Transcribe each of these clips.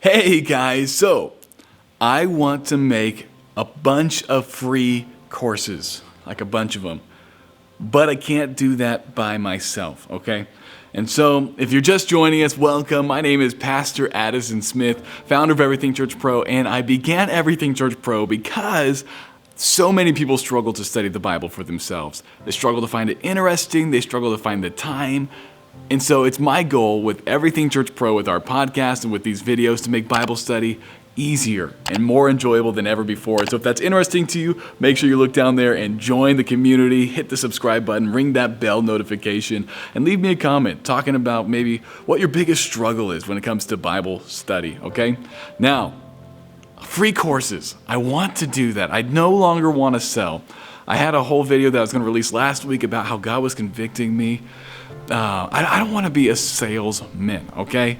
Hey guys, so I want to make a bunch of free courses, like a bunch of them, but I can't do that by myself, okay? And so if you're just joining us, welcome. My name is Pastor Addison Smith, founder of Everything Church Pro, and I began Everything Church Pro because so many people struggle to study the Bible for themselves. They struggle to find it interesting, they struggle to find the time. And so it's my goal with Everything Church Pro, with our podcast and with these videos, to make Bible study easier and more enjoyable than ever before. So if that's interesting to you, make sure you look down there and join the community, hit the subscribe button, ring that bell notification, and leave me a comment talking about maybe what your biggest struggle is when it comes to Bible study, okay? Now, free courses. I want to do that. I no longer want to sell. I had a whole video that I was going to release last week about how God was convicting me. I don't want to be a salesman, okay?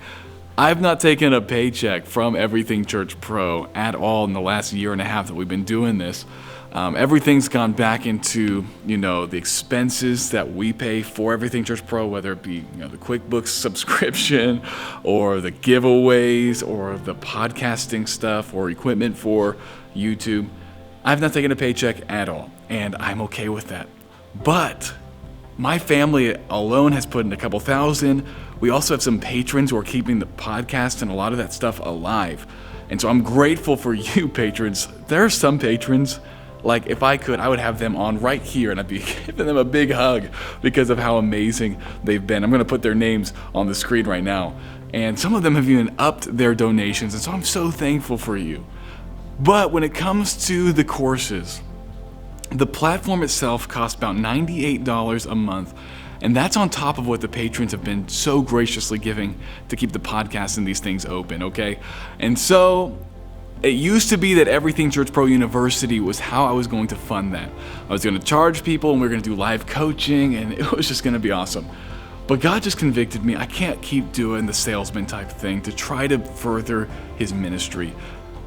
I've not taken a paycheck from Everything Church Pro at all in the last year and a half that we've been doing this. Everything's gone back into, the expenses that we pay for Everything Church Pro, whether it be, the QuickBooks subscription or the giveaways or the podcasting stuff or equipment for YouTube. I've not taken a paycheck at all, and I'm okay with that. But my family alone has put in a couple thousand. We also have some patrons who are keeping the podcast and a lot of that stuff alive. And so I'm grateful for you patrons. There are some patrons, like if I could, I would have them on right here and I'd be giving them a big hug because of how amazing they've been. I'm going to put their names on the screen right now. And some of them have even upped their donations. And so I'm so thankful for you. But when it comes to the courses, the platform itself costs about $98 a month, and that's on top of what the patrons have been so graciously giving to keep the podcast and these things open, okay? And so it used to be that Everything Church Pro University was how I was going to fund that. I was going to charge people, and we were going to do live coaching, and it was just going to be awesome. But God just convicted me. I can't keep doing the salesman type thing to try to further His ministry.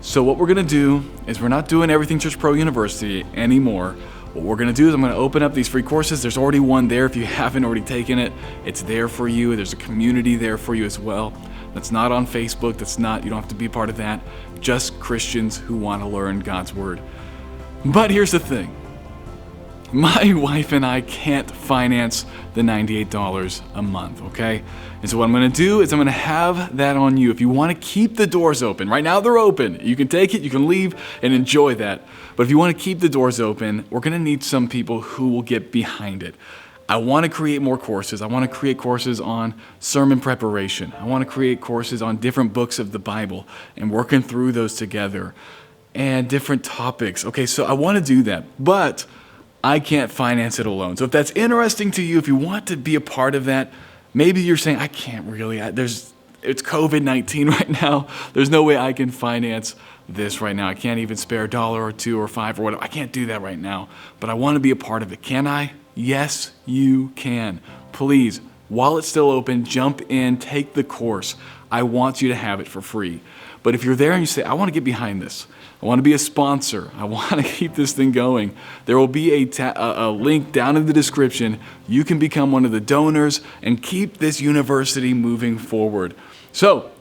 So what we're going to do is we're not doing Everything Church Pro University anymore. What we're going to do is I'm going to open up these free courses. There's already one there. If you haven't already taken it, it's there for you. There's a community there for you as well. That's not on Facebook. You don't have to be part of that. Just Christians who want to learn God's Word. But here's the thing. My wife and I can't finance the $98 a month, okay? And so what I'm going to do is I'm going to have that on you. If you want to keep the doors open, right now they're open. You can take it, you can leave and enjoy that. But if you want to keep the doors open, we're going to need some people who will get behind it. I want to create more courses. I want to create courses on sermon preparation. I want to create courses on different books of the Bible and working through those together and different topics. Okay, so I want to do that, but I can't finance it alone. So if that's interesting to you, if you want to be a part of that, maybe you're saying, I can't really, it's COVID-19 right now. There's no way I can finance this right now. I can't even spare $1 or $2 or $5 or whatever. I can't do that right now, but I want to be a part of it. Can I? Yes, you can. Please, while it's still open, jump in, take the course. I want you to have it for free. But if you're there and you say, I want to get behind this, I want to be a sponsor, I want to keep this thing going, there will be a link down in the description. You can become one of the donors and keep this university moving forward. So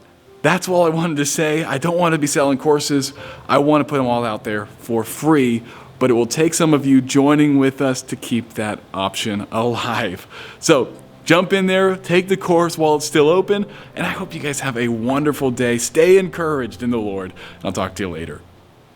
that's all I wanted to say. I don't want to be selling courses. I want to put them all out there for free, but it will take some of you joining with us to keep that option alive. So jump in there, take the course while it's still open, and I hope you guys have a wonderful day. Stay encouraged in the Lord. I'll talk to you later.